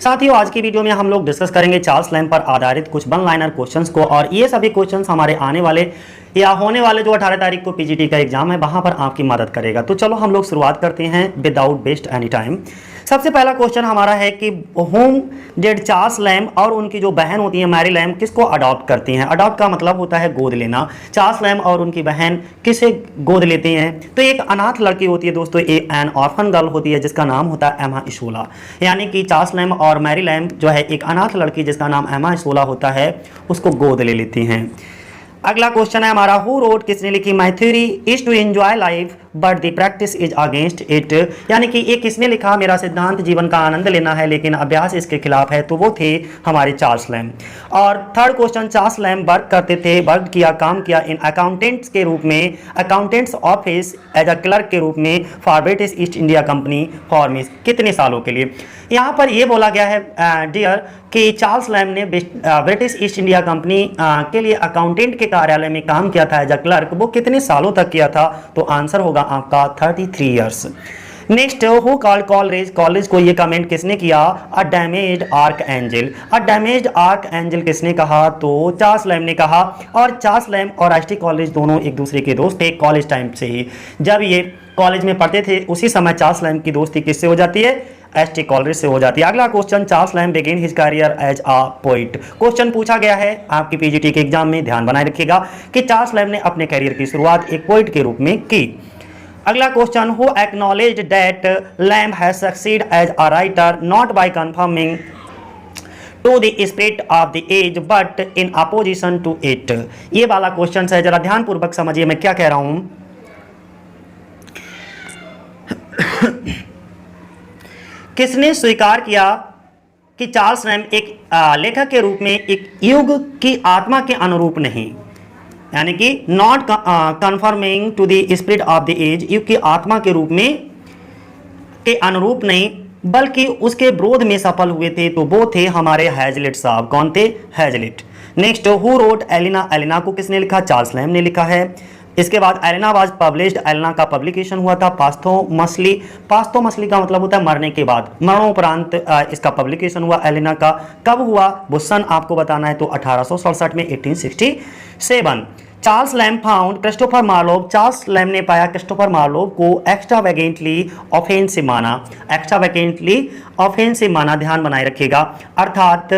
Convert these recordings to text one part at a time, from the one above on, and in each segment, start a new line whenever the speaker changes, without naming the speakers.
साथियों, आज की वीडियो में हम लोग डिस्कस करेंगे चार्ल्स लैम्ब पर आधारित कुछ वन लाइनर क्वेश्चंस को, और ये सभी क्वेश्चंस हमारे आने वाले या होने वाले जो 18 तारीख को पीजीटी का एग्जाम है वहां पर आपकी मदद करेगा। तो चलो हम लोग शुरुआत करते हैं विदाउट वेस्ट एनी टाइम। सबसे पहला क्वेश्चन हमारा है कि होम डिड चार्ल्स लैम्ब और उनकी जो बहन होती है मैरी लैम्ब किसको अडॉप्ट करती हैं। अडॉप्ट का मतलब होता है गोद लेना। चार्ल्स लैम्ब और उनकी बहन किसे गोद लेते हैं? तो एक अनाथ लड़की होती है दोस्तों, एक एन ऑर्फन गर्ल होती है जिसका नाम होता है एमा इशोला। यानी कि चार्ल्स लैम्ब और मैरी लैम्ब जो है एक अनाथ लड़की जिसका नाम एमा इशोला होता है उसको गोद ले लेती हैं। अगला क्वेश्चन है हमारा, हु रोट, किसने लिखी my theory is to enjoy life but the practice is against it. यानी कि ये किसने लिखा, मेरा सिद्धांत जीवन का आनंद लेना है लेकिन अभ्यास इसके खिलाफ है, तो वो थे हमारे चार्ल्स लैम्ब। और third question, Charles Lamb work करते थे, वर्क किया, काम किया इन अकाउंटेंट्स के रूप में, accountants office as a clerk के रूप में for British East India Company for मीस, कितने सालों के लिए। यहाँ पर ये बोला गया है डियर कि चार्ल्स लैम्ब ने ब्रिटिश ईस्ट इंडिया कंपनी के लिए अकाउंटेंट के कार्यालय में काम किया था एज अ क्लर्क। वो कितने सालों तक किया था? तो आंसर होगा आपका 33 years. Next, who called college, college को ये कमेंट किसने किया? अ डैमेज्ड आर्क एंजल। अ डैमेज्ड आर्क एंजल किसने कहा? तो चार्ल्स लैम्ब ने कहा। और चार्ल्स लैम्ब और एसटी कॉलेज दोनों एक दूसरे के दोस्त थे कॉलेज टाइम से ही। जब ये कॉलेज में पढ़ते थे उसी समय चार्ल्स लैम्ब की दोस्ती किससे हो जाती है? एसटी कॉलेज से हो जाती है। अगला question, Charles Lamb begin his career as a poet. Question पूछा गया है आपकी पीजीटी के एग्जाम में, ध्यान बनाए रखिएगा कि चार्ल्स लैम्ब ने अपने करियर की शुरुआत एक पोइट के रूप में की। अगला question, who acknowledged that Lamb has succeed as a writer not by conforming to the spirit of the age but in opposition to it. ये वाला क्वेश्चन है, जरा ध्यान पूर्वक समझिए मैं क्या कह रहा हूं। किसने स्वीकार किया कि चार्ल्स लैम्ब एक लेखक के रूप में एक युग की आत्मा के अनुरूप नहीं, यानी कि not conforming to the spirit of the age, युग की आत्मा के रूप में के अनुरूप नहीं बल्कि उसके विरोध में सफल हुए थे, तो वो थे हमारे हैजलिट साहब। कौन थे? Hazlitt. Next, who wrote Elina, Elina को किसने लिखा? चार्ल्स लैम्ब ने लिखा है। इसके बाद एलिना वाज पब्लिश्ड, एलिना का पब्लिकेशन हुआ था पास्थोमसली। पास्थोमसली का मतलब होता है मरने के बाद, मरणोपरांत इसका पब्लिकेशन हुआ एलिना का। कब हुआ वो सन आपको बताना है, तो 1867 में, 1867। Charles lamb found Christopher Marlowe, Charles Lamb ने पाया क्रिस्टोफर मार्लोव को एक्स्ट्रावेगेंटली ऑफेंसिव माना। एक्स्ट्रावेगेंटली ऑफेंसिव माना, ध्यान बनाए रखिएगा। अर्थात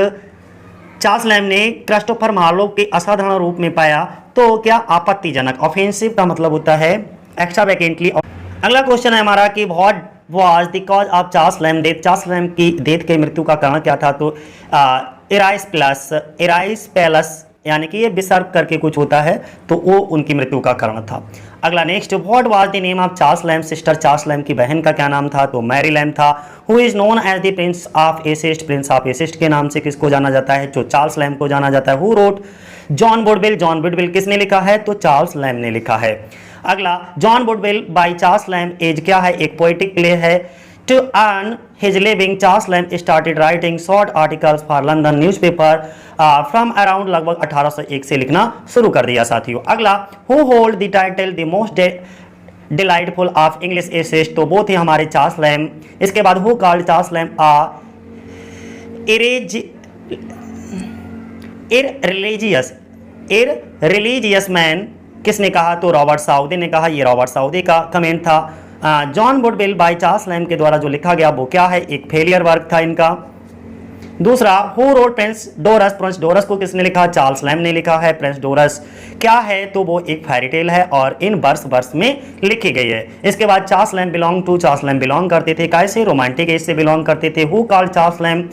चार्ल्स लैम्ब ने क्रिस्टोफर मार्लोव के असाधारण रूप में पाया, तो क्या आपत्तिजनक। ऑफेंसिव का मतलब होता है एक्स्ट्रावेगेंटली। अगला क्वेश्चन है हमारा कि what was the cause of Charles lamb death, Charles Lamb की डेथ के मृत्यु का कारण क्या था? तो इराइस पैलस, यानी कि ये विसर्ग करके कुछ होता है, तो वो उनकी मृत्यु का कारण था। अगला next, what was the name of Charles Lamb sister, Charles Lamb की बहन का क्या नाम था? तो मैरी लैम्ब था। Who is known as the prince of essayists, prince of essayists के नाम से किसको जाना जाता है? तो चार्ल्स लैम्ब को जाना जाता है। हु रोट जॉन वुडविल, जॉन वुडविल किसने लिखा है? तो चार्ल्स लैम्ब ने लिखा है। अगला, John Woodvil by Charles Lamb as क्या है? एक पोएटिक प्ले है। To earn his living Charles Lamb started writing short articles for London newspaper from around लगभग 1801 से लिखना शुरू कर दिया साथियों। अगला, who hold the title the most delightful of English essays, तो वो थे हमारे चार्ल्स लैम्ब। इसके बाद who called Charles Lamb irreligious man, किसने कहा? तो रॉबर्ट साउदी ने कहा। ये रॉबर्ट साउदी का कमेंट था। John Woodvil by Charles Lamb के द्वारा जो लिखा गया वो क्या है? एक फेलियर वर्क था इनका। दूसरा, who wrote Prince Doras, Prince Doras को किसने लिखा? चार्ल्स लैम्ब ने लिखा है। प्रिंस डोरस क्या है? तो वो एक फेरी टेल है और इन वर्ष में लिखी गई है। इसके बाद Charles Lamb belong to, Charles Lamb belong करते थे कैसे? रोमांटिक एज से बिलोंग करते थे। Who called Charles Lamb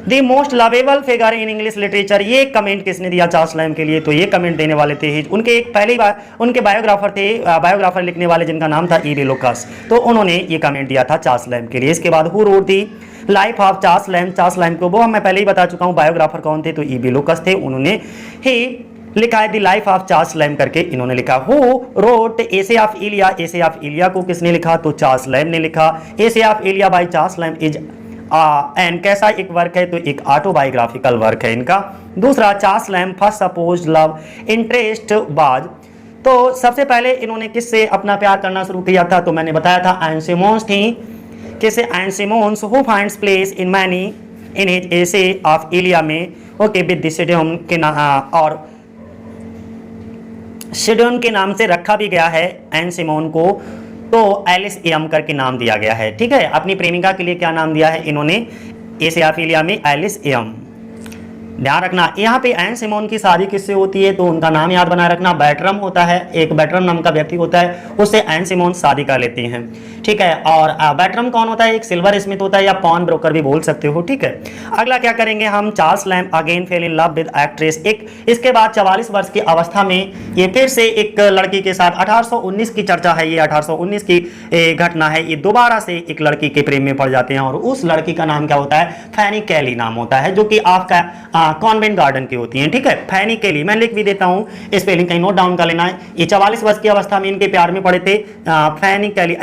the most lovable figure in English literature, ये कमेंट किसने दिया चार्ल्स लैम्ब के लिए? तो ये कमेंट देने वाले थे उनके एक पहली बार उनके बायोग्राफर थे, बायोग्राफर लिखने वाले जिनका नाम था ई.बी. लुकास, तो उन्होंने ये कमेंट दिया था चार्ल्स लैम्ब के लिए। इसके बाद who wrote the life of Charles lamb, Charles lamb को वो मैं पहले ही बता चुका हूँ बायोग्राफर कौन थे, तो ई.बी. लुकास थे। उन्होंने ही लिखा है the life of Charles lamb करके इन्होंने लिखा। Who wrote essay of Iliya, essay of इलिया को किसने लिखा? तो चार्ल्स लैम्ब ने लिखा। Essay of Elia by Charles Lamb is and कैसा एक वर्क है? तो एक ऑटोबायोग्राफिकल वर्क है इनका। दूसरा, Charles lamb first suppose love interest बाज, तो सबसे पहले इन्होंने किससे अपना प्यार करना शुरू किया था? तो मैंने बताया था एन सिमोन्स थी। किसे? Ann Simmons. Who finds place in many in as essay of Elia में, ओके, विद द शेड्यूल के और शेड्यूल के नाम से रखा भी गया है एन सिमोन को, तो एलिस एम करके नाम दिया गया है। ठीक है, अपनी प्रेमिका के लिए क्या नाम दिया है इन्होंने एसे ऑफ इलिया में, एलिस एम। ध्यान रखना यहाँ पे एन सिमोन की शादी किससे होती है, तो उनका नाम याद बनाए रखना, बैटरम होता है, एक बैटरम नाम का व्यक्ति होता है, उससे एन सिमोन शादी कर लेते हैं। ठीक है, और बैटरम कौन होता है, एक सिल्वर स्मिथ होता है या पॉन ब्रोकर भी बोल सकते हो। ठीक है, अगला क्या करेंगे हम, Charles lamb again fail in love with actress. एक इसके बाद 44 वर्ष की अवस्था में ये फिर से एक लड़की के साथ, 1819 की चर्चा है, ये 1819 की घटना है, ये दोबारा से एक लड़की के प्रेम में पड़ जाते हैं और उस लड़की का नाम क्या होता है, फैनी कैली नाम होता है, जो कि आपका कॉन्वेंट गार्डन की होती हैं। ठीक है, फैनी केली, मैं लिख भी देता हूं, स्पेलिंग कहीं नोट डाउन कर लेना है। ये 44 वर्ष की अवस्था में इनके प्यार में पड़े थे, फैनी कैली,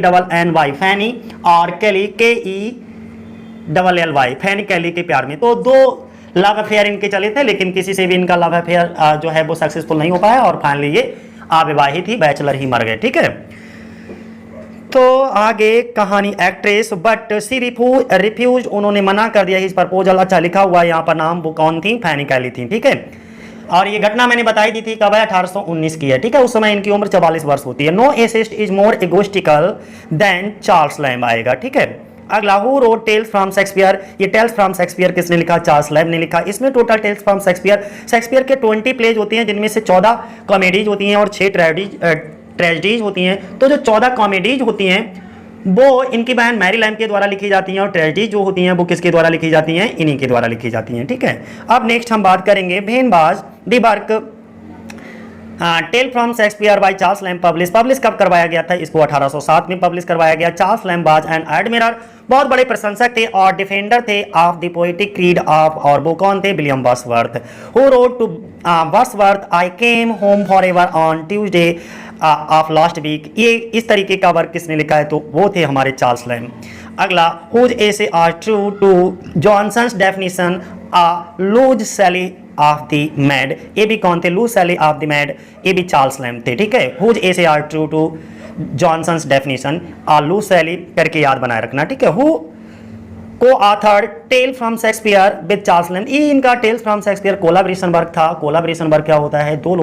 FANNY, फैनी, और कैली KELLY, फैनी कैली के प्यार में। तो दो लव अफेयर इनके चले थे, लेकिन किसी से भी इनका लव अफेयर जो है वो सक्सेसफुल नहीं हो पाया और फाइनली ये अविवाहित ही, बैचलर ही मर गए। ठीक है, तो आगे कहानी, एक्ट्रेस बट सी रिफ्यूज, उन्होंने मना कर दिया इस प्रपोजल। अच्छा, लिखा हुआ है यहाँ पर नाम, वो कौन थी, फैनी कैली थी। ठीक है, और ये घटना मैंने बताई दी थी कब है, 1819 की है। ठीक है, उस समय इनकी उम्र 44 वर्ष होती है। No essayist is more egoistical than Charles Lamb आएगा। ठीक है, अगला, who wrote tales from Shakespeare, ये टेल्स फ्रॉम शेक्सपियर किसने लिखा, चार्ल्स लैम्ब ने लिखा। इसमें टोटल टेल्स फ्रॉम शेक्सपियर के 20 प्लेज होती हैं, जिनमें से 14 कॉमेडीज होती हैं और 6 ट्रेजेडीज होती हैं। तो जो 14 कॉमेडीज होती हैं वो इनकी बहन मैरी लैम्ब के द्वारा लिखी जाती हैं और ट्रेजेडीज जो होती हैं वो किसके द्वारा लिखी जाती हैं, इन्हीं के द्वारा लिखी जाती हैं। ठीक है, अब नेक्स्ट हम बात करेंगे भेनबाज the work tale from Shakespeare by Charles Lamb. Publish कब करवाया गया था, इसको 1807 में पब्लिश करवाया गया। Charles Lamb was an admirer, बहुत बड़े प्रशंसक थे और डिफेंडर थे of the poetic creed of, और वो कौन थे, William Wordsworth, who wrote to Wordsworth I came home forever on Tuesday of last week. ये इस तरीके का वर्क किसने लिखा है, तो वो थे हमारे चार्ल्स लैम्ब। अगला, whose essays are true to Johnson's definition loose sally of the mad, ये भी कौन थे, loose sally of the mad, ये भी चार्ल्स लैम्ब थे। ठीक है, whose essays are true to Johnson's definition loose sally करके याद बनाए रखना। ठीक है, who coauthor tale from Shakespeare with Charles Lamb, ये इनका tales from Shakespeare collaboration work था। कोलाब्रेशन वर्क क्या होता है, दो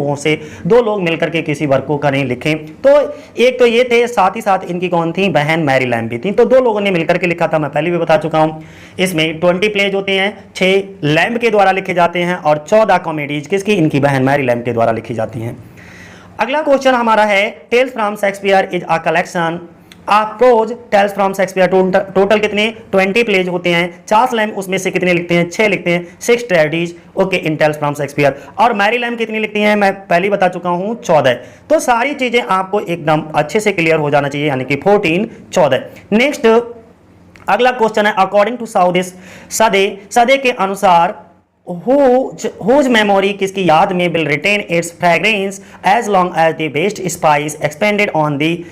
लोग मिलकर के किसी वर्क को करें, लिखें। तो एक तो ये थे, साथ ही साथ इनकी कौन थी, बहन मैरी लैम्ब भी थी। तो दो लोगों ने मिलकर के लिखा था, मैं पहले भी बता चुका हूँ। इसमें 20 प्लेज होते हैं, 6 लैम्ब के द्वारा लिखे जाते हैं और 14 कॉमेडीज किसकी, इनकी बहन मैरी लैम्ब के द्वारा लिखी जाती हैं। अगला क्वेश्चन हमारा है, tales from Shakespeare is a collection of prose tales from Shakespeare. Total कितने, 20 प्लेज होते हैं। चार्ल्स लैम्ब उसमें से कितने लिखते हैं, 6 लिखते हैं, 6 tragedies, okay, in tales from Shakespeare. और मैरी लैम्ब कितनी लिखती हैं, मैं पहले बता चुका हूं, 14। तो सारी चीजें आपको एकदम अच्छे से क्लियर हो जाना चाहिए, यानी कि 14, 14। नेक्स्ट अगला क्वेश्चन है, अकॉर्डिंग टू सदे के अनुसार whose memory, किसकी याद में, will retain its fragrance as long as the best spice expanded on the,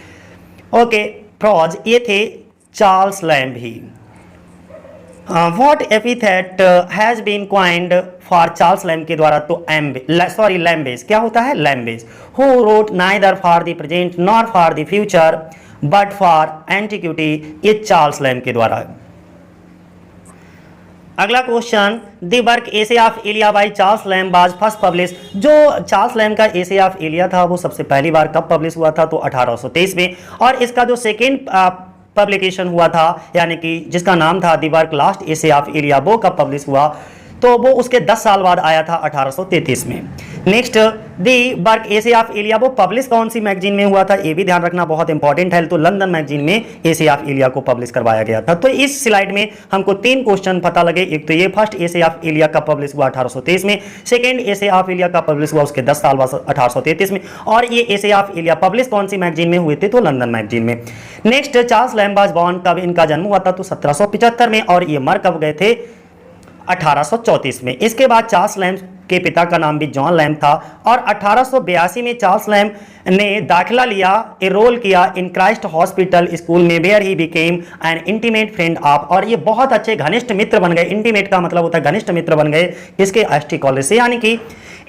okay, prose, ये थे Charles lamb he. What epithet has been coined for Charles Lamb के द्वारा, तो लैम्बेज, क्या होता है, लैम्बेज। Who wrote neither for the present nor for the future but for antiquity, ये Charles Lamb के द्वारा। अगला question, the work essay of Elia by Charles Lamb was first publish. जो चार्ल्स लैम्ब का एसे ऑफ इलिया था वो सबसे पहली बार कब पब्लिश हुआ था, तो 1823 में। और इसका जो सेकेंड पब्लिकेशन हुआ था, यानी कि जिसका नाम था the work last essay of Elia, वो कब पब्लिश हुआ, तो वो उसके 10 साल बाद आया था, 1833 में। Next, the work essay of Elia, वो पब्लिश कौन सी मैगजीन में हुआ था, ये भी ध्यान रखना, बहुत इंपॉर्टेंट है। तो लंदन मैगजीन में एसे ऑफ इलिया को पब्लिश करवाया गया था। तो इस स्लाइड में हमको 3 क्वेश्चन पता लगे। एक तो ये फर्स्ट एसे ऑफ इलिया का पब्लिश हुआ 1823 में, सेकेंड एसे ऑफ इलिया का पब्लिश हुआ उसके 10 साल बाद 1833 में, और ये एसे ऑफ इलिया पब्लिश कौन सी मैगजीन में हुए थे, तो लंदन मैगजीन में। Next, Charles Lamb was born, कब इनका जन्म हुआ था, तो 1775 में, और ये मर कब गए थे, 1834 में। इसके बाद चार्ल्स लैम्ब के पिता का नाम भी जॉन लैम्ब था, और 1882 में चार्ल्स लैम्ब ने दाखिला लिया, एनरोल किया इन क्राइस्ट हॉस्पिटल स्कूल में, where he became an intimate friend of, और ये बहुत अच्छे घनिष्ठ मित्र बन गए। इंटीमेट का मतलब होता है घनिष्ठ मित्र बन गए इसके एसटी कॉलेज से, यानी कि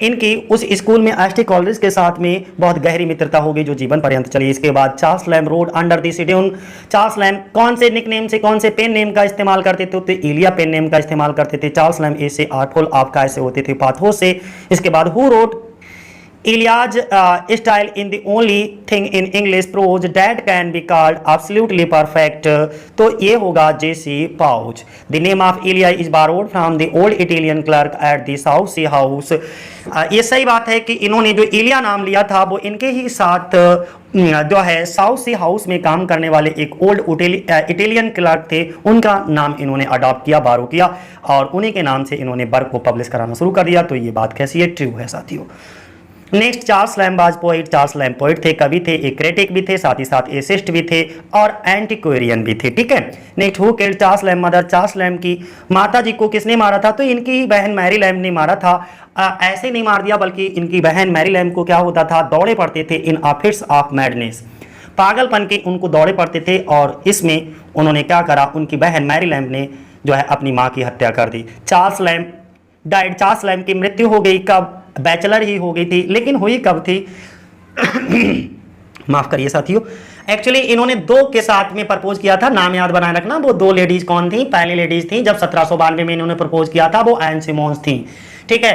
इनकी उस स्कूल में एसटी कॉलेज के साथ में बहुत गहरी मित्रता होगी जो जीवन पर्यंत चली। इसके बाद Charles lamb road under the schedule. Charles lamb कौन से निकनेम से, कौन से पेन नेम का इस्तेमाल करते थे? तो इलिया पेन नेम का इस्तेमाल करते थे। चार्ल्स लैम्ब ऐसे आर्थोल आपका ऐसे होते थे पाथो से। इसके बाद who wrote Iliad's style in the only thing in English prose that can be called absolutely perfect, तो ये होगा J.C. Pauch. The name of Ilia is borrowed from the old Italian clerk at the South Sea House. ये सही बात है कि इन्होंने जो इलिया नाम लिया था वो इनके ही साथ जो है साउथ सी हाउस में काम करने वाले एक ओल्ड इटालियन क्लर्क थे, उनका नाम इन्होंने अडॉप्ट किया, बारो किया, और उन्हीं के नाम से इन्होंने वर्क को पब्लिश कराना शुरू कर दिया। तो ये बात कैसी है? ट्रू है साथियों। नेक्स्ट, चार्ल्स लैम्ब आज पोइट। चार्ल्स लैम्ब पोइट थे, कवि थे, एक क्रिटिक भी थे, साथ ही साथ एसिस्ट भी थे और एंटीक्वेरियन भी थे। ठीक है। Next, who killed Charles lamb mother. Charles Lamb की माता जी को किसने मारा था? तो इनकी बहन मैरी लैम्ब ने मारा था। ऐसे नहीं मार दिया, बल्कि इनकी बहन मैरी लैम्ब को क्या होता था? दौड़े पड़ते थे इन फिट्स ऑफ मैडनेस, पागलपन के उनको दौड़े पड़ते थे, और इसमें उन्होंने क्या करा? उनकी बहन मैरी लैम्ब ने जो है अपनी माँ की हत्या कर दी। Charles Lamb died. Charles Lamb की मृत्यु हो गई कब? बैचलर ही हो गई थी, लेकिन हुई कब थी? माफ करिए साथियों, एक्चुअली इन्होंने दो के साथ में प्रपोज किया था, नाम याद बनाए रखना। वो दो लेडीज कौन थी? पहली लेडीज थी जब 1792 में इन्होंने प्रपोज किया था, वो एन सिमोन्स थी। ठीक है,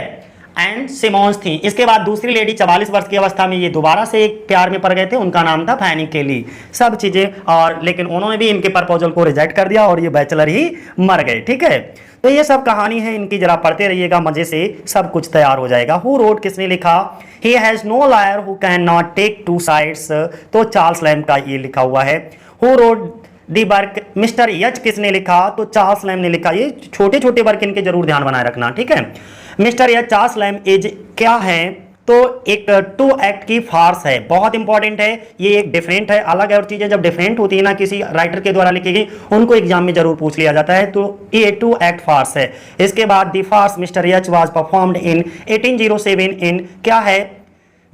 एन सिमोन्स थी। इसके बाद दूसरी लेडी 44 वर्ष की अवस्था में ये दोबारा से एक प्यार में पड़ गए थे, उनका नाम था फैनी केली। सब चीजें, और लेकिन उन्होंने भी इनके प्रपोजल को रिजेक्ट कर दिया और ये बैचलर ही मर गए। ठीक है, तो ये सब कहानी है इनकी, जरा पढ़ते रहिएगा, मजे से सब कुछ तैयार हो जाएगा। हु रोट, किसने लिखा? He has no liar who can not take two sides, तो चार्ल्स लैम्ब का ये लिखा हुआ है। Who wrote the work, mister H किसने लिखा? तो चार्ल्स लैम्ब ने लिखा। ये छोटे छोटे वर्क इनके जरूर ध्यान बनाए रखना। ठीक है, mister H Charles Lamb is क्या है? तो एक टू एक्ट की फार्स है, बहुत इंपॉर्टेंट है ये, एक डिफरेंट है, अलग है। और चीजें जब डिफरेंट होती है ना किसी राइटर के द्वारा लिखी गई, उनको एग्जाम में जरूर पूछ लिया जाता है। तो ये टू एक्ट फार्स है। इसके बाद the farce mister H was performed in 1807 in क्या है?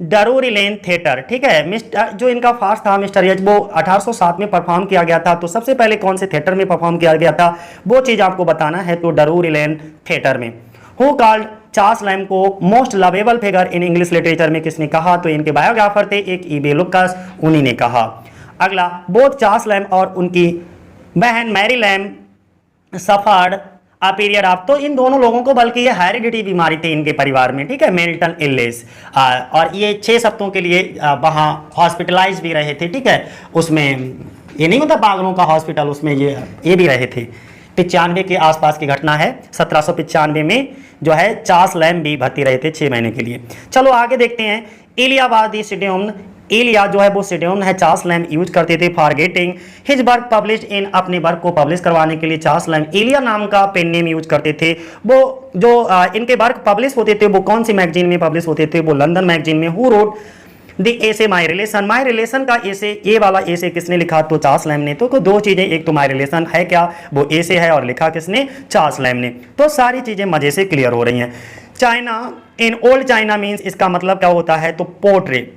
Drury Lane theatre. ठीक है, मिस्टर जो इनका फार्स था मिस्टर यच, वो 1807 में परफॉर्म किया गया था। तो सबसे पहले कौन से थिएटर में परफॉर्म किया गया था वो चीज आपको बताना है, तो डरूरी लेन थिएटर में। हु कॉल्ड चार्ल्स लैम्ब को most lovable figure in English literature में, किसने कहा? तो इनके बायोग्राफर थे एक ईबे लुकास, उन्हीं ने कहा। अगला, बोथ चार्ल्स लैम्ब और उनकी बहन Mary Lamb suffered a period of, तो इन दोनों लोगों को बल्कि ये हेरिडिटी बीमारी थी इनके परिवार में। ठीक है, मेल्टन इलनेस, और ये 6 हफ्तों के लिए वहाँ हॉस्पिटलाइज भी रहे थे। ठीक है, उसमें ये नहीं होता पागलों का हॉस्पिटल, उसमें ये भी रहे थे। 95 के आसपास की घटना है, 1795 में जो है चार्ल्स लैम्ब भी भर्ती रहे थे 6 महीने के लिए। चलो आगे देखते हैं। इलिया वाज द सिड्यूम, इलिया जो है वो सिड्यूम है, चार्ल्स लैम्ब यूज करते थे for getting his work published in, अपने वर्क को पब्लिश करवाने के लिए चार्ल्स लैम्ब इलिया नाम का पेन नेम यूज करते थे। वो जो इनके वर्क पब्लिश होते थे वो कौन सी मैगजीन में पब्लिश होते थे? वो लंदन मैगजीन में। Who wrote the essay my relation, my relation का एसे, ये वाला एसे किसने लिखा? तो चार्ल्स लैम्ब ने। तो दो चीजें, एक तो माई रिलेशन है क्या, वो एसे है, और लिखा किसने? चार्ल्स लैम्ब ने। तो सारी चीजें मजे से क्लियर हो रही हैं। China in old China means, इसका मतलब क्या होता है? तो पोर्ट्रेट।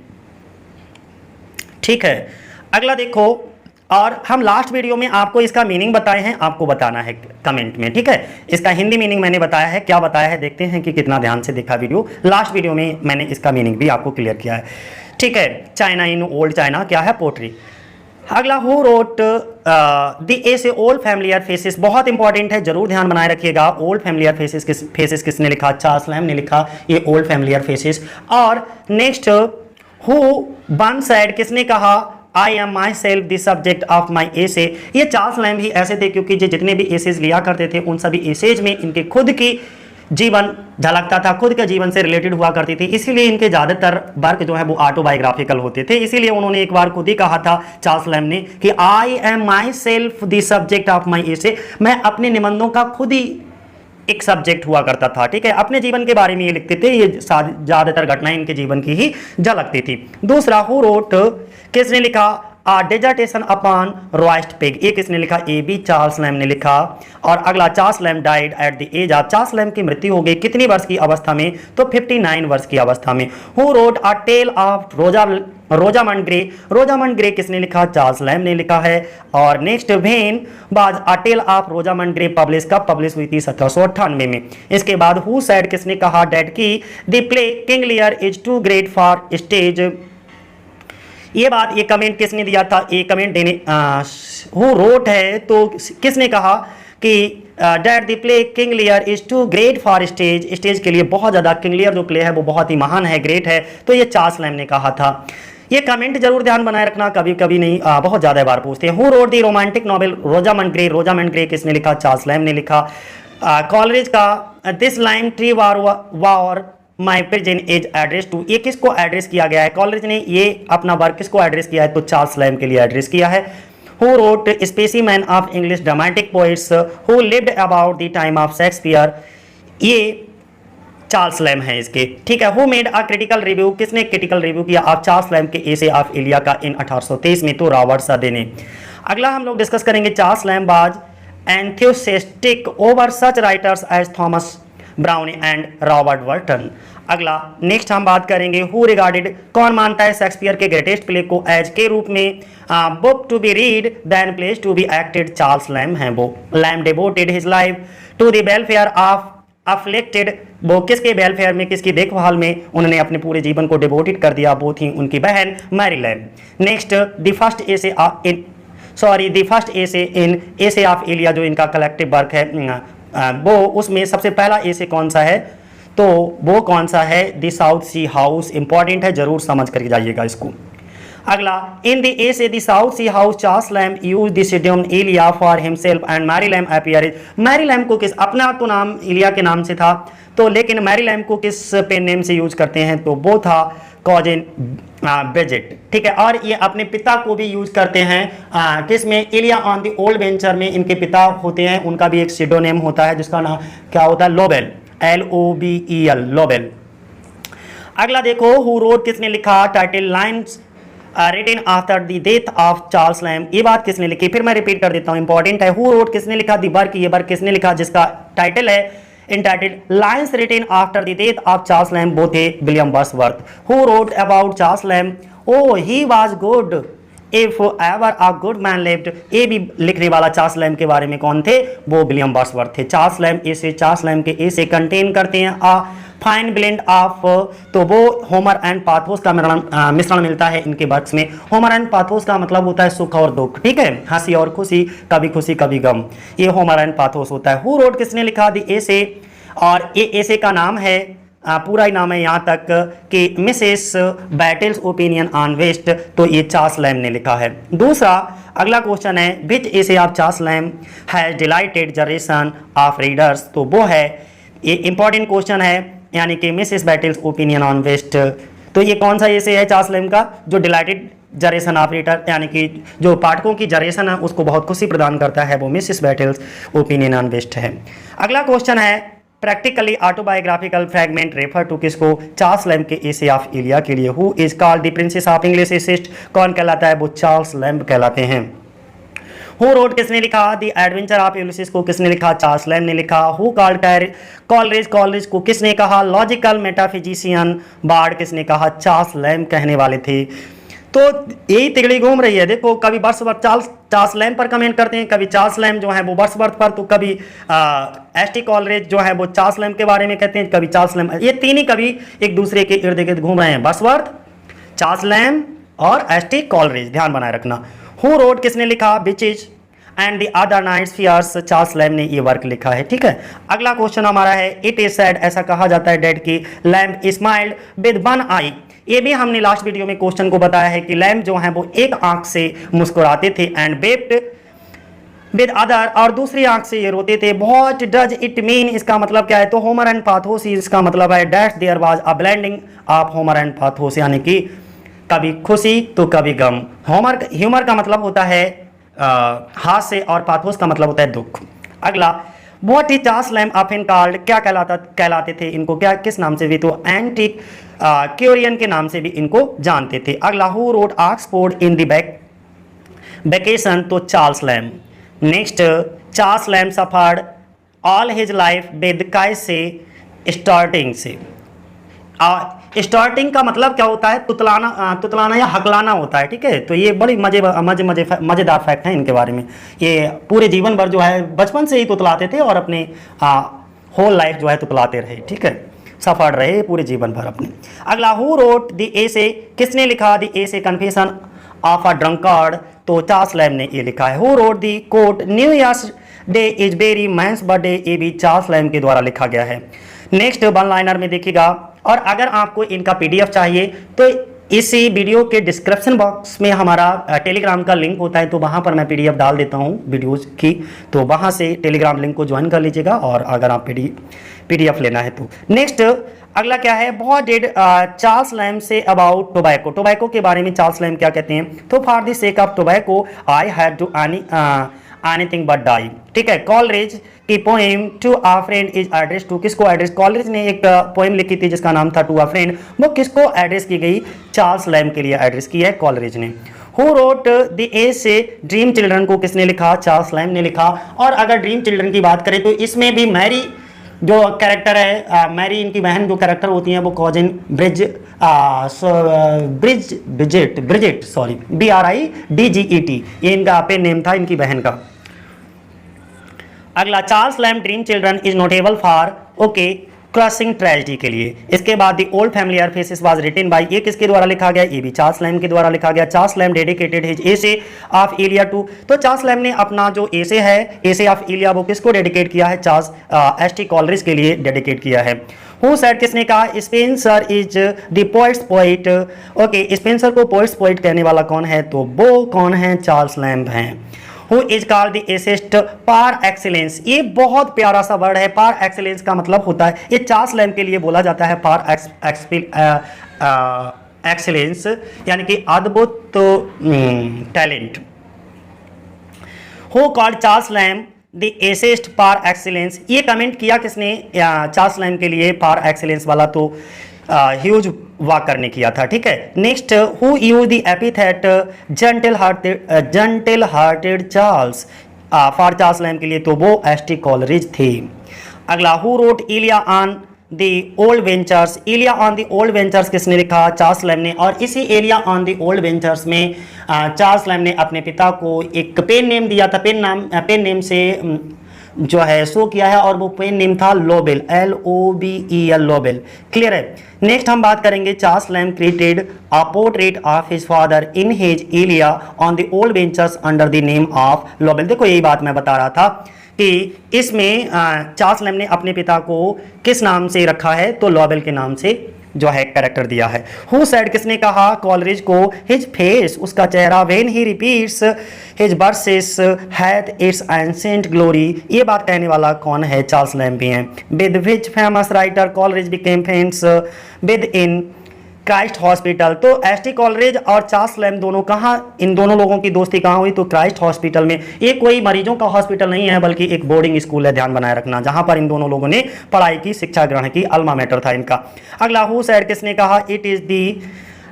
ठीक है, अगला देखो, और हम लास्ट वीडियो में आपको इसका मीनिंग बताए हैं, आपको बताना है कमेंट में। ठीक है, इसका हिंदी मीनिंग मैंने बताया है, क्या बताया है देखते हैं कि कितना ध्यान से देखा वीडियो। लास्ट वीडियो में मैंने इसका मीनिंग भी आपको क्लियर किया है। ठीक है, चाइना इन ओल्ड चाइना क्या है? पोट्री। अगला, who wrote the essay old familiar faces, बहुत इंपॉर्टेंट है, जरूर ध्यान बनाए रखिएगा। ओल्ड फैमिलियर फेसेस किसने लिखा? चार्ल्स लैम्ब ने लिखा ये ओल्ड फैमिलियर फेसेस। और नेक्स्ट, हु वन साइड, किसने कहा? I am myself the subject of my essay, ये चार्ल्स लैम्ब ही ऐसे थे क्योंकि ये जितने भी एसेज लिया करते थे उन सभी एसेज में इनके खुद की जीवन झलकता था, खुद के जीवन से रिलेटेड हुआ करती थी, इसीलिए इनके ज़्यादातर वर्क जो है वो ऑटोबायोग्राफिकल होते थे। इसीलिए उन्होंने एक बार खुद ही कहा था चार्ल्स लैम्ब ने कि I am myself the subject of my essay, मैं अपने निबंधों का खुद ही एक सब्जेक्ट हुआ करता था। ठीक है, अपने जीवन के बारे में ये लिखते थे, ये ज़्यादातर घटनाएं इनके जीवन की ही झलकती थी। दूसरा, हु रोट, किसने लिखा? डिजर्टेशन अपॉन रोस्ट पिग, ये किसने लिखा? ए बी चार्ल्स लैम्ब ने लिखा। और अगला, Charles Lamb died at the age of, Charles Lamb की मृत्यु हो गई कितनी वर्ष की अवस्था में? तो 59 वर्ष की अवस्था में। Who wrote a tale of Rosamund Grey, Rosamund Grey किसने लिखा? चार्ल्स लैम्ब ने लिखा है। और next, when was a tale of Rosamund Gray publish, कब पब्लिश हुई थी? 1798 में। इसके बाद हु सेड किसने कहा डेट की the play King Lear is too great for stage, ये बात, ये कमेंट किसने दिया था? ये कमेंट देने हु रोट है, तो किसने कहा कि that the play King Lear is too great for stage, stage के लिए बहुत ज़्यादा, किंग लियर जो प्ले है वो बहुत ही महान है, ग्रेट है, तो ये चार्ल्स लैम्ब ने कहा था। ये कमेंट जरूर ध्यान बनाए रखना, कभी कभी नहीं, बहुत ज़्यादा बार पूछते हैं। Who wrote the romantic novel Rosamund Grey, Rosamund Grey किसने लिखा? चार्ल्स लैम्ब ने लिखा। कॉलरिज का this lime tree bower my present is address to, ये किसको एड्रेस किया गया है? कॉलरिज ने ये अपना वर्क किसको एड्रेस किया है? तो चार्ल्स लैम्ब के लिए एड्रेस किया है। Who road specimen of English dramatic poets who lived about the time of Shakespeare, ये चार्ल्स लैम्ब है इसके, ठीक है। Who made a critical review, किसने क्रिटिकल रिव्यू किया ऑफ चार्ल्स लैम्ब के एसे ऑफ इलिया का इन 1823 में? तो रॉबर्ट सदे ने। अगला हम लोग डिस्कस करेंगे, Charles Lamb was enthusiastic over such writers as Thomas Browne and Robert Burton. अगला, नेक्स्ट हम बात करेंगे हु रिगार्डेड, कौन मानता है शेक्सपियर के ग्रेटेस्ट प्ले को एज के रूप में book to be read than plays to be acted? Charles Lamb हैं वो। Lamb devoted his life to the welfare of afflicted, वो किसके वेलफेयर में, किसकी देखभाल में उन्होंने अपने पूरे जीवन को डिवोटेड कर दिया? वो थी उनकी बहन Mary Lamb. Next, the first essay in essay of Elia, जो इनका कलेक्टिव वर्क है, वो उसमें सबसे पहला एसे कौन सा है? तो वो कौन सा है? The South Sea House, important है, जरूर समझ करके जाइएगा इसको। अगला, in the essay the South Sea House Charles Lamb use the pseudonym Elia for himself and Mary Lamb appears, Mary Lamb को किस, अपना तो नाम इलिया के नाम से था, तो लेकिन मैरी लैम्ब को किस पेन नेम से यूज करते हैं? तो वो था कॉजिन बेजेट, ठीक है। और ये अपने पिता को भी यूज करते हैं किस में? इलिया ऑन द ओल्ड वेंचर में इनके पिता होते हैं, उनका भी एक सीडोनेम होता है जिसका नाम क्या होता है? Lobel, LOBEL, Lobel. अगला देखो, हु रोट किसने लिखा? Title lines written after the death of Charles Lamb, ये बात किसने लिखी? फिर मैं रिपीट कर देता हूं, इंपॉर्टेंट है। हु रोट किसने लिखा? द वर्क, ये वर्क किसने लिखा जिसका टाइटल है entitled Lines Written After the Death of Charles Lamb, वो थे William Wordsworth. Who wrote about Charles Lamb? Oh, he was good if ever a good man lived, ये भी लिखने वाला चार्ल्स लैम्ब के बारे में कौन थे? वो विलियम वर्ड्सवर्थ थे। चार्ल्स लैम्ब ऐसे, चार्ल्स लैम्ब के ऐसे कंटेन करते हैं a फाइन ब्लेंड ऑफ, तो वो होमर एंड पाथोस का मिश्रण मिलता है इनके वर्क्स में। होमर एंड पाथोस का मतलब होता है सुख और दुख, ठीक है, हंसी और खुशी कभी गम, ये होमर एंड पाथोस होता है। हु रोट किसने लिखा? द एसे, और ये एसे का नाम है, पूरा ही नाम है यहाँ तक कि Mrs Battle's opinion on whist, तो ये चार्ल्स लैम्ब ने लिखा है। दूसरा, अगला क्वेश्चन है which essay of Charles Lamb has delighted generation of readers, तो वो है, ये इंपॉर्टेंट क्वेश्चन है, यानी कि Mrs Battle's opinion on whist, तो ये कौन सा एसे है चार्ल्स लैम्ब का? जो डिलाइटेड जनरेशन ऑफ रीडर, यानी कि जो पाठकों की जनरेशन है उसको बहुत खुशी प्रदान करता है, वो Mrs Battle's opinion on whist है। अगला क्वेश्चन है practically autobiographical fragment refer to किसको? चार्ल्स लैम्ब के एसे ऑफ इलिया के लिए। Who is called the princes of English essayist, कौन कहलाता है? वो चार्ल्स लैम्ब कहलाते हैं। हु रोट किसने लिखा? द एडवेंचर ऑफ यूलिसिस को किसने लिखा? चार्ल्स लैम्ब ने लिखा। हु कॉल्ड कॉलरिज को किसने कहा? लॉजिकल मेटाफिजिशियन बार्ड किसने कहा? चार्ल्स लैम्ब कहने वाले थे। तो यही तिगड़ी घूम रही है, देखो कभी वर्ड्सवर्थ चार्ल्स लैम्ब पर कमेंट करते हैं, कभी चार्ल्स लैम्ब जो है वो वर्ड्सवर्थ पर, तो कभी एस टी कॉलरिज जो है वो चार्ल्स लैम्ब के बारे में कहते हैं, कभी चार्ल्स लैम्ब, ये तीन ही कभी एक दूसरे के इर्द गिर्द घूम रहे हैं, वर्ड्सवर्थ, चार्ल्स लैम्ब और एस टी कॉलरिज, ध्यान बनाए रखना। हु रोट किसने लिखा? Witches and the other night fears, Charles Lamb ने ये वर्क लिखा है, ठीक है। अगला क्वेश्चन हमारा है इट इज सेड, ऐसा कहा जाता है डेड की लैम्ब स्माइल्ड विद वन आई, ये भी हमने लास्ट वीडियो में क्वेश्चन को बताया है कि लैम्ब जो है वो एक आंख से मुस्कुराते थे एंड वेप्ट विद अदर, और दूसरी आंख से ये रोते थे। व्हाट डज इट मीन, इसका मतलब क्या है? तो होमर एंड पाथोस, इसका मतलब है that there was a blending of humour and pathos, यानी कि कभी खुशी तो कभी गम। ह्यूमर का मतलब होता है हास्य और पाथोस का मतलब होता है दुख। अगला, what is Charles lamb often called, क्या कहलाते थे इनको, क्या किस नाम से भी? तो एंटीक्वेरियन के नाम से भी इनको जानते थे। अगला, who wrote Oxford in the back vacation तो Charles Lamb. Next, Charles Lamb suffered all his life with कैसे स्टार्टिंग से। स्टार्टिंग का मतलब क्या होता है, तुतलाना या हकलाना होता है, ठीक है। तो ये बड़ी मज़ेदार फैक्ट है इनके बारे में। ये पूरे जीवन भर जो है बचपन से ही तुतलाते थे और अपने होल लाइफ जो है तुतलाते रहे, ठीक है, सफर रहे पूरे जीवन भर अपने। अगला, हु रोट द एसे, किसने लिखा the essay confession of a drunkard, तो चार्ल्स लैम ने ये लिखा है। Who wrote the quote New Year's Day is every man's birthday, ये भी चार्ल्स लैम के द्वारा लिखा गया है। नेक्स्ट, वन लाइनर में देखिएगा, और अगर आपको इनका पीडीएफ चाहिए तो इसी वीडियो के डिस्क्रिप्शन बॉक्स में हमारा टेलीग्राम का लिंक होता है, तो वहाँ पर मैं पीडीएफ डाल देता हूँ वीडियोज़ की, तो वहाँ से टेलीग्राम लिंक को ज्वाइन कर लीजिएगा और अगर आप पीडीएफ लेना है तो। नेक्स्ट, अगला क्या है, what did Charles Lamb say about tobacco, tobacco के बारे में चार्ल्स लैम क्या कहते हैं, तो for the sake of tobacco I had to anything but die, ठीक है। कॉलरेज की poem to a friend is address to, किसको एड्रेस, कॉलरेज ने एक पोएम लिखी थी जिसका नाम था टू आ फ्रेंड, वो किसको एड्रेस की गई, चार्ल्स लैम के लिए एड्रेस की है कॉलरेज ने। Who wrote the essay dream children, को किसने लिखा, चार्ल्स लैम ने लिखा। और अगर ड्रीम चिल्ड्रन की बात करें तो इसमें भी मैरी जो कैरेक्टर है, मैरी इनकी बहन जो कैरेक्टर होती हैं वो कॉजिन ब्रिजेट BRIDGET, ये इनका पेन नेम था इनकी बहन का। अगला, Charles Lamb dream children is notable for okay crushing tragedy के लिए। इसके बाद the old familiar faces was written by, ये किसके द्वारा लिखा गया, ये भी चार्ल्स लैम के द्वारा लिखा गया। Charles Lamb dedicated his essay of Elia to, तो चार्ल्स लैम ने अपना जो एसे है, एसे ऑफ इलिया, वो किसको डेडिकेट किया है, चार्ल्स एसटी कॉलरेज के लिए डेडिकेट किया है। हु सेड, किसने कहा, Spenser is the poet's poet, okay, Spenser को पोएट्स पोएट कहने वाला कौन है, तो वो कौन है, चार्ल्स लैम हैं। Who is called the essayist par excellence, ये बहुत प्यारा सा वर्ड है, पार एक्सीलेंस का मतलब होता है, ये चार्ल्स लैम के लिए बोला जाता है पार एक्सीलेंस, यानी कि अद्भुत talent. Who called Charles Lamb the essayist par excellence, ये कमेंट किया किसने चार्ल्स लैम के लिए पार एक्सीलेंस वाला, तो ह्यूज वाकर ने किया था, ठीक है। Next, who use the epithet gentle hearted Charles, for Charles Lamb के लिए तो वो एसटी कॉलरेज थे। अगला, who wrote Elia on the old benchers, Elia on the old benchers किसने लिखा, चार्ल्स लैम ने। और इसी Elia on the old benchers में चार्ल्स लैम ने अपने पिता को एक पेन नेम दिया था, पेन नेम से जो है शो किया है, और वो पेन नेम था लोबेल, LOBEL, लोबेल, क्लियर है। नेक्स्ट हम बात करेंगे, Charles Lamb created a portrait of his father in his Elia on the old benchers under the name of Lobel. देखो यही बात मैं बता रहा था कि इसमें चार्ल्स लैम ने अपने पिता को किस नाम से रखा है, तो लोबेल के नाम से जो है कैरेक्टर दिया है। हु सेड, किसने कहा कॉलरेज को, हिज फेस, उसका चेहरा, when he repeats his versus hath it's ancient glory, ये बात कहने वाला कौन है, चार्ल्स लैम भी हैं। With which famous writer Coleridge became friends with in Christ hospital, तो एसटी कॉलरेज और चार्ल्स लैम दोनों कहाँ, इन दोनों लोगों की दोस्ती कहाँ हुई, तो क्राइस्ट हॉस्पिटल में। ये कोई मरीजों का हॉस्पिटल नहीं है बल्कि एक बोर्डिंग स्कूल है, ध्यान बनाए रखना, जहाँ पर इन दोनों लोगों ने पढ़ाई की, शिक्षा ग्रहण की, अल्मा मैटर था इनका। अगला, हु सेड, किसने कहा, it is the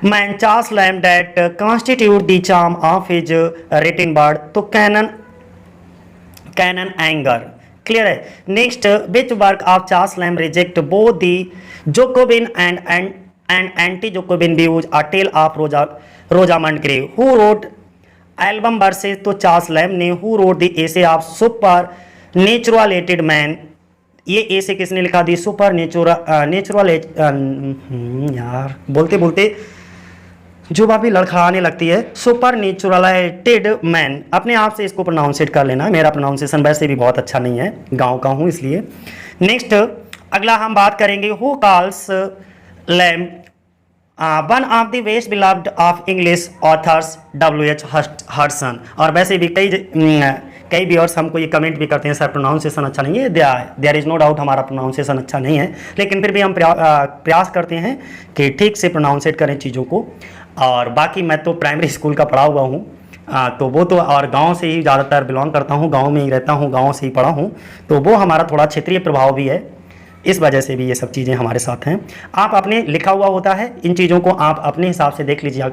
man Charles Lamb that constitute the charm of his written word, तो कैनन एंगर, क्लियर है। Next, which work of Charles Lamb reject both the Jacobin and anti-Jacobin views, A Tale of Rosamund Grey, who wrote album verses, तो Charles Lamb ने। who wrote the essay of Supernaturalated Man, ये ऐसे किसने लिखा, the natural यार बोलते बोलते जो बात भी लड़खड़ाने लगती है, सुपर नेचुरलाइटेड मैन, अपने आप से इसको प्रोनाउंसिएट कर लेना, मेरा प्रोनाउंसिएशन वैसे भी बहुत अच्छा नहीं है, गांव का हूँ इसलिए। नेक्स्ट, अगला हम बात करेंगे, who calls Lamb one of the best beloved of English authors WH Hudson, और वैसे भी कई व्यूअर्स हमको ये कमेंट भी करते हैं, सर प्रोनाउंसिएशन अच्छा नहीं है, देयर इज़ नो डाउट हमारा प्रोनाउंसिएशन अच्छा नहीं है, लेकिन फिर भी हम प्रयास करते हैं कि ठीक से प्रोनाउंसिएट करें चीज़ों को। और बाकी मैं तो प्राइमरी स्कूल का पढ़ा हुआ हूँ, तो वो तो, और गांव से ही ज़्यादातर बिलोंग करता हूँ, गांव में ही रहता हूँ, गांव से ही पढ़ा हूँ, तो वो हमारा थोड़ा क्षेत्रीय प्रभाव भी है, इस वजह से भी ये सब चीज़ें हमारे साथ हैं। आप अपने लिखा हुआ होता है, इन चीज़ों को आप अपने हिसाब से देख लीजिए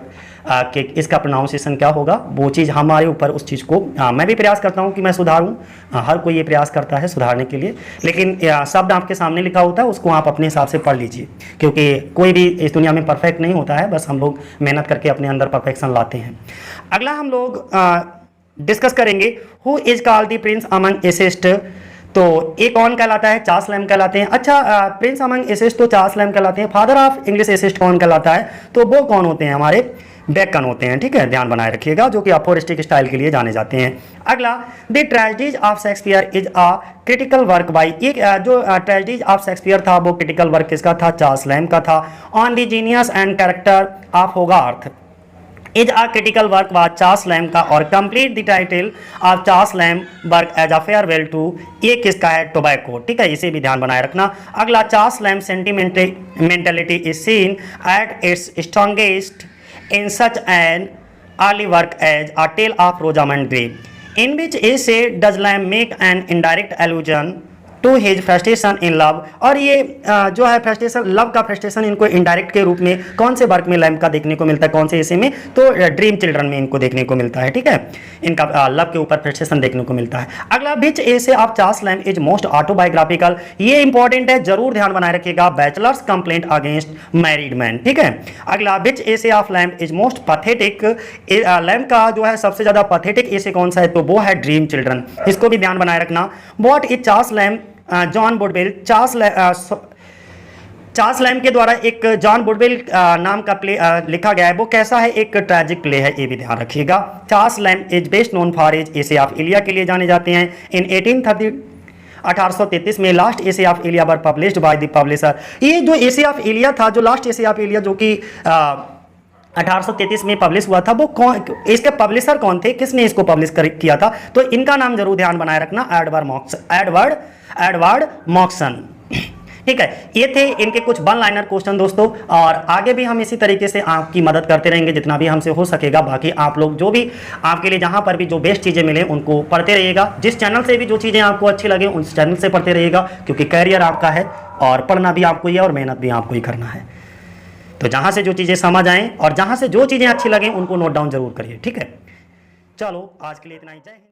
कि इसका प्रोनाउंसिएशन क्या होगा, वो चीज़ हमारे ऊपर उस चीज़ को मैं भी प्रयास करता हूँ कि मैं सुधारूँ, हर कोई ये प्रयास करता है सुधारने के लिए, लेकिन शब्द आपके सामने लिखा होता है उसको आप अपने हिसाब से पढ़ लीजिए, क्योंकि कोई भी इस दुनिया में परफेक्ट नहीं होता है, बस हम लोग मेहनत करके अपने अंदर परफेक्शन लाते हैं। अगला हम लोग डिस्कस करेंगे who is called the prince among essayist. तो ये कौन कहलाता है? चार्ल्स लैम्ब कहलाते हैं। अच्छा, प्रिंस अमंग एसेस्ट तो चार्ल्स लैम्ब कहलाते हैं। फादर ऑफ इंग्लिश एसेस्ट कौन कहलाता है? तो वो कौन होते हैं? हमारे बेकन होते हैं। ठीक है, ध्यान बनाए रखिएगा, जो कि अफोरिस्टिक स्टाइल के लिए जाने जाते हैं। अगला, the tragedies of Shakespeare is a critical work by, एक जो ट्रेजेडीज ऑफ शेक्सपियर था वो क्रिटिकल वर्क किसका था? चार्ल्स लैम्ब का था। On the genius and character of Hogarth is a critical work was Charles Lamb का, और complete the title of Charles Lamb work as a farewell to, ये किसका है? टोबैको। ठीक है, इसे भी ध्यान बनाए रखना। अगला, Charles lamb sentimentality is seen at its strongest in such an early work as A Tale of Rosamund Grey, in which essay does Lamb make an indirect allusion to his frustration in love. और ये जो है frustration, love का frustration इनको indirect के रूप में कौन से वर्क में लैम्ब का देखने को मिलता है? कौन से ऐसे में? तो ड्रीम चिल्ड्रन में इनको देखने को मिलता है। ठीक है, इनका लव के ऊपर फ्रस्ट्रेशन देखने को मिलता है। अगला, विच ऐसे of Charles Lamb is most autobiographical, ये इंपॉर्टेंट है, जरूर ध्यान बनाए रखिएगा। Bachelors complaint against married man. ठीक है। अगला, विच ऐसे of lamb is most pathetic, lamb का जो है सबसे ज्यादा पैथेटिक ऐसे कौन सा है? तो वो है ड्रीम चिल्ड्रन, इसको भी ध्यान बनाए रखना। What is Charles Lamb John Woodvil, Charles Lamb के द्वारा एक जॉन वुडविल नाम का प्ले लिखा गया है, वो कैसा है? एक ट्रैजिक प्ले है, ये भी ध्यान रखिएगा। Charles Lamb is best known for his essay of Elia के लिए जाने जाते हैं। इन 1833 में last essay of Elia were published by the publisher. ये जो एसे ऑफ इलिया था, जो लास्ट एसे ऑफ इलिया जो कि 1833 में पब्लिश हुआ था, वो कौन, इसके पब्लिशर कौन थे? किसने इसको पब्लिश किया था? तो इनका नाम जरूर ध्यान बनाए रखना, एडवर्ड मॉक्सन। ठीक है, ये थे इनके कुछ वन लाइनर क्वेश्चन दोस्तों, और आगे भी हम इसी तरीके से आपकी मदद करते रहेंगे जितना भी हमसे हो सकेगा। बाकी आप लोग जो भी आपके लिए जहां पर भी जो बेस्ट चीज़ें मिले उनको पढ़ते रहिएगा। जिस चैनल से भी जो चीज़ें आपको अच्छी लगे उस चैनल से पढ़ते रहिएगा, क्योंकि कैरियर आपका है और पढ़ना भी आपको ही है और मेहनत भी आपको ही करना है। तो जहां से जो चीज़ें समझ आएँ और जहां से जो चीज़ें अच्छी लगें उनको नोट डाउन जरूर करिए। ठीक है, चलो आज के लिए इतना ही, जय हिंद।